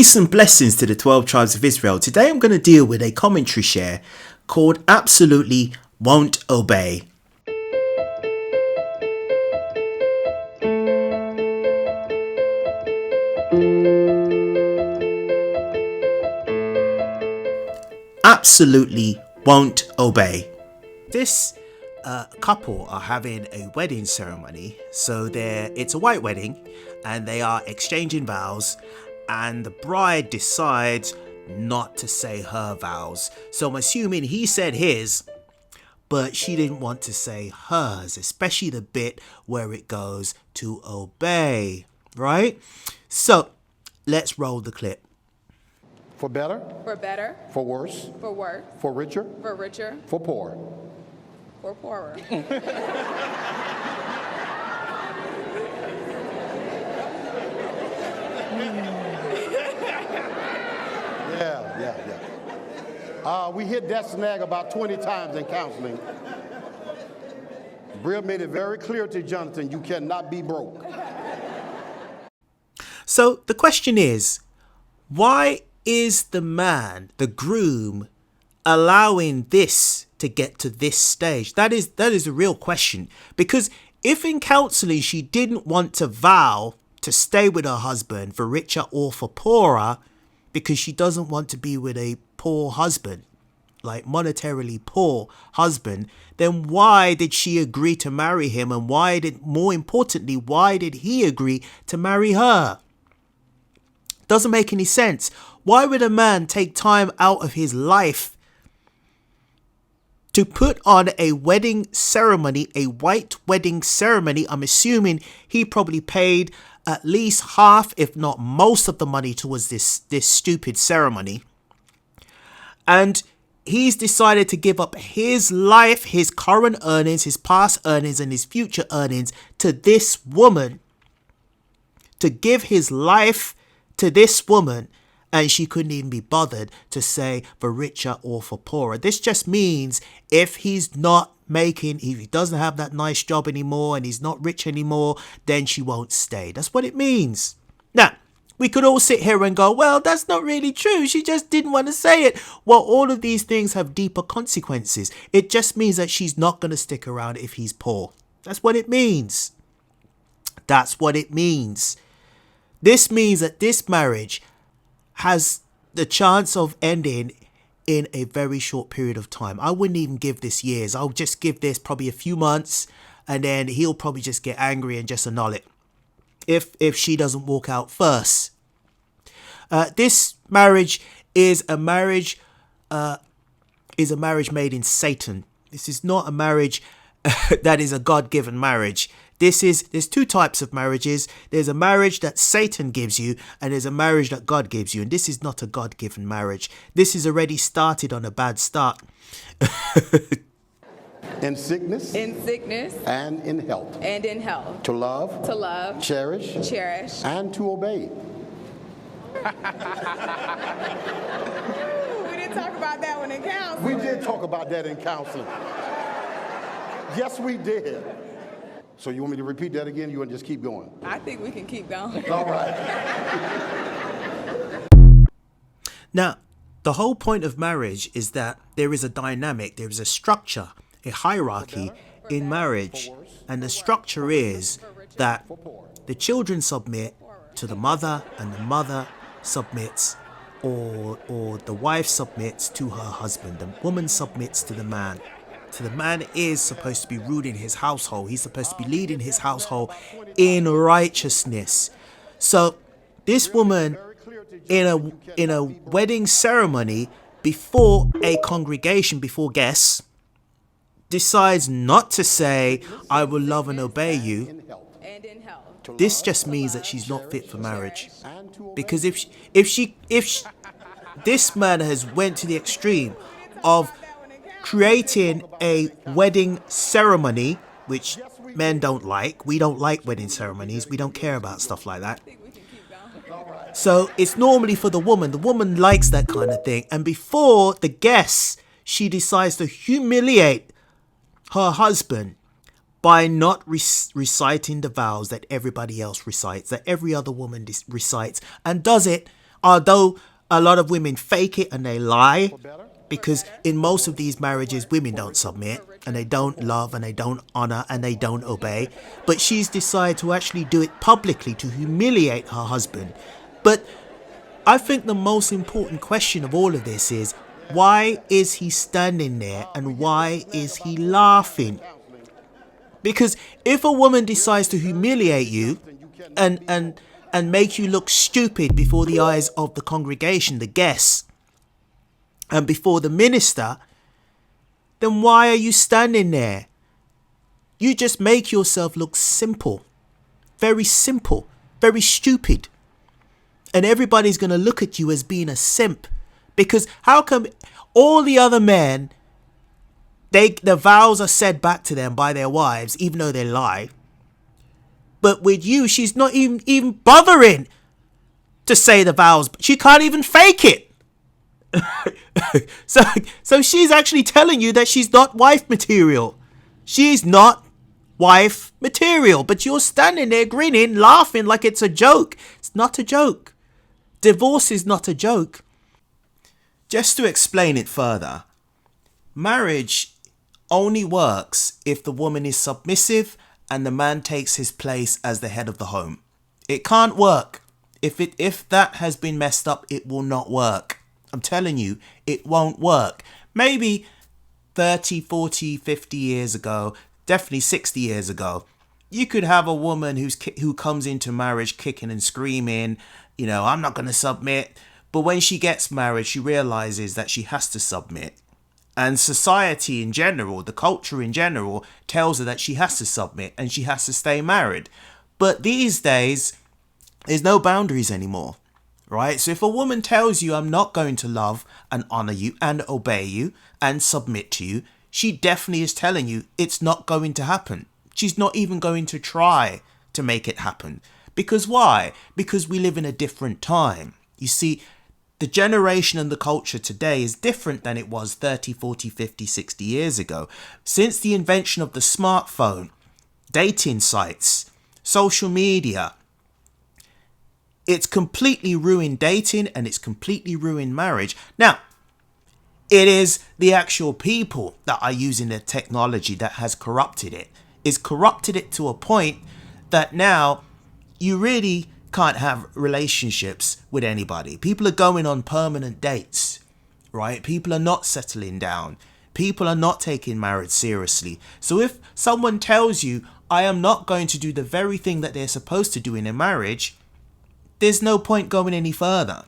Peace and blessings to the 12 tribes of Israel. Today I'm going to deal with a commentary share called Absolutely Won't Obey. Absolutely won't obey. This couple are having a wedding ceremony. So it's a white wedding and they are exchanging vows, and the bride decides not to say her vows. So I'm assuming he said his, but she didn't want to say hers, especially the bit where it goes to obey, right? So let's roll the clip. For better. For better. For worse. For worse. For richer. For richer. For poor. For poorer. Yeah. We hit that snag about 20 times in counseling. Bria made it very clear to Jonathan, you cannot be broke. So the question is, why is the man, the groom, allowing this to get to this stage? That is a real question. Because if in counseling she didn't want to vow to stay with her husband for richer or for poorer, because she doesn't want to be with a poor husband, like monetarily poor husband, then why did she agree to marry him? And more importantly, why did he agree to marry her? Doesn't make any sense. Why would a man take time out of his life to put on a wedding ceremony, a white wedding ceremony? I'm assuming he probably paid at least half, if not most of the money towards this stupid ceremony. And he's decided to give up his life, his current earnings, his past earnings, and his future earnings to this woman. To give his life to this woman, and she couldn't even be bothered to say for richer or for poorer. This just means if he doesn't have that nice job anymore and he's not rich anymore, then she won't stay. That's what it means. Now, we could all sit here and go, well, that's not really true. She just didn't want to say it. Well, all of these things have deeper consequences. It just means that she's not going to stick around if he's poor. That's what it means. That's what it means. This means that this marriage has the chance of ending in a very short period of time. I wouldn't even give this years. I'll just give this probably a few months, and then he'll probably just get angry and just annul it if she doesn't walk out first. This marriage is a marriage made in Satan. This is not a marriage that is a God-given marriage. There's two types of marriages. There's a marriage that Satan gives you, and there's a marriage that God gives you. And this is not a God-given marriage. This is already started on a bad start. In sickness. In sickness. And in health. And in health. To love. To love. Cherish. Cherish. And to obey. We didn't talk about that one in counseling. We did talk about that in counseling. Yes, we did. So you want me to repeat that again? You want to just keep going? I think we can keep going. All right. Now, the whole point of marriage is that there is a dynamic, there is a structure, a hierarchy in marriage. And the structure is that the children submit to the mother, and the mother submits, or the wife submits to her husband. The woman submits to the man. So the man is supposed to be ruling his household. He's supposed to be leading his household in righteousness. So this woman in a wedding ceremony before a congregation, before guests, decides not to say, I will love and obey you. This just means that she's not fit for marriage. Because if this man has went to the extreme of creating a wedding ceremony, which men don't like. We don't like wedding ceremonies. We don't care about stuff like that. So it's normally for the woman. The woman likes that kind of thing. And before the guests, she decides to humiliate her husband by not reciting the vows that everybody else recites, that every other woman recites, and does it Although a lot of women fake it and they lie, because in most of these marriages, women don't submit and they don't love and they don't honor and they don't obey. But she's decided to actually do it publicly to humiliate her husband. But I think the most important question of all of this is, why is he standing there and why is he laughing? Because if a woman decides to humiliate you and make you look stupid before the eyes of the congregation, the guests, and before the minister, then why are you standing there? You just make yourself look simple, very stupid. And everybody's going to look at you as being a simp. Because how come all the other men, the vows are said back to them by their wives, even though they lie. But with you, she's not even bothering to say the vows. She can't even fake it. So she's actually telling you that she's not wife material. She's not wife material. But you're standing there grinning, laughing like it's a joke. It's not a joke. Divorce is not a joke. Just to explain it further, marriage only works if the woman is submissive and the man takes his place as the head of the home. It can't work. If that has been messed up, it will not work. I'm telling you, it won't work. Maybe 30, 40, 50 years ago, definitely 60 years ago, you could have a woman who comes into marriage kicking and screaming, I'm not going to submit. But when she gets married, she realizes that she has to submit. And society in general, the culture in general, tells her that she has to submit and she has to stay married. But these days, there's no boundaries anymore, right? So if a woman tells you, I'm not going to love and honor you and obey you and submit to you, she definitely is telling you it's not going to happen. She's not even going to try to make it happen. Because why? Because we live in a different time. You see, the generation and the culture today is different than it was 30, 40, 50, 60 years ago. Since the invention of the smartphone, dating sites, social media, it's completely ruined dating and it's completely ruined marriage. Now, it is the actual people that are using the technology that has corrupted it. It's corrupted it to a point that now you really can't have relationships with anybody. People are going on permanent dates, right? People are not settling down. People are not taking marriage seriously. So if someone tells you, I am not going to do the very thing that they're supposed to do in a marriage, there's no point going any further.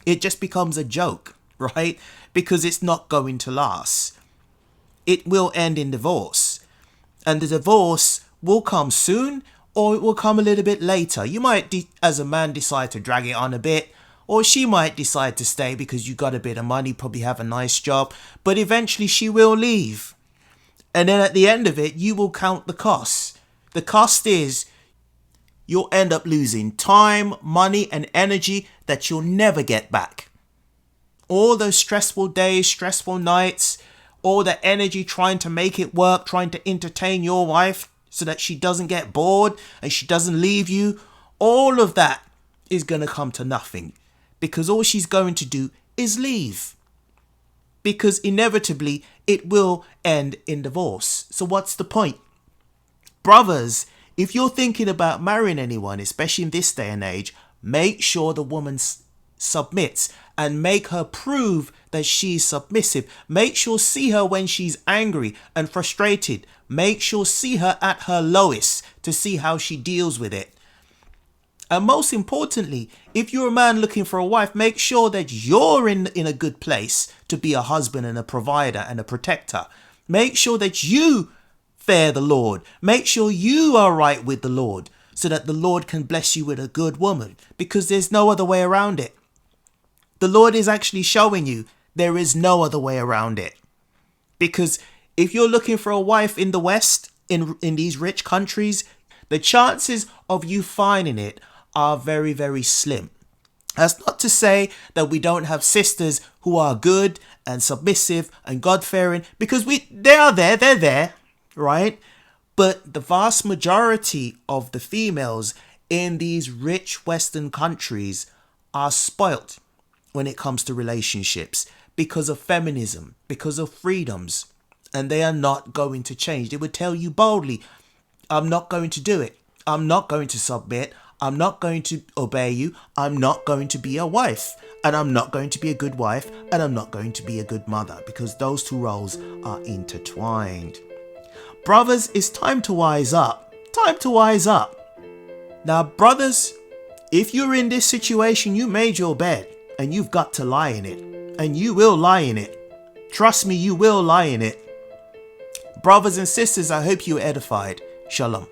It just becomes a joke, right? Because it's not going to last. It will end in divorce. And the divorce will come soon, or it will come a little bit later. You might, as a man, decide to drag it on a bit, or she might decide to stay because you got a bit of money, probably have a nice job, but eventually she will leave. And then at the end of it, you will count the costs. The cost is you'll end up losing time, money, and energy that you'll never get back. All those stressful days, stressful nights, all the energy trying to make it work, trying to entertain your wife, so that she doesn't get bored and she doesn't leave you. All of that is going to come to nothing because all she's going to do is leave. Because inevitably it will end in divorce. So what's the point? Brothers, if you're thinking about marrying anyone, especially in this day and age, make sure the woman submits and make her prove that she's submissive. Make sure see her when she's angry and frustrated. Make sure see her at her lowest to see how she deals with it. And most importantly, if you're a man looking for a wife, make sure that you're in a good place to be a husband and a provider and a protector. Make sure that you fear the Lord. Make sure you are right with the Lord so that the Lord can bless you with a good woman, because there's no other way around it. The Lord is actually showing you there is no other way around it. Because if you're looking for a wife in the West, in these rich countries, the chances of you finding it are very, very slim. That's not to say that we don't have sisters who are good and submissive and God-fearing, because they're there, right? But the vast majority of the females in these rich Western countries are spoilt when it comes to relationships because of feminism, because of freedoms, and they are not going to change. They would tell you boldly, I'm not going to do it. I'm not going to submit. I'm not going to obey you. I'm not going to be a wife. And I'm not going to be a good wife. And I'm not going to be a good mother, because those two roles are intertwined. Brothers, it's time to wise up. Time to wise up. Now, brothers, if you're in this situation, you made your bed and you've got to lie in it. And you will lie in it. Trust me, you will lie in it. Brothers and sisters, I hope you were edified. Shalom.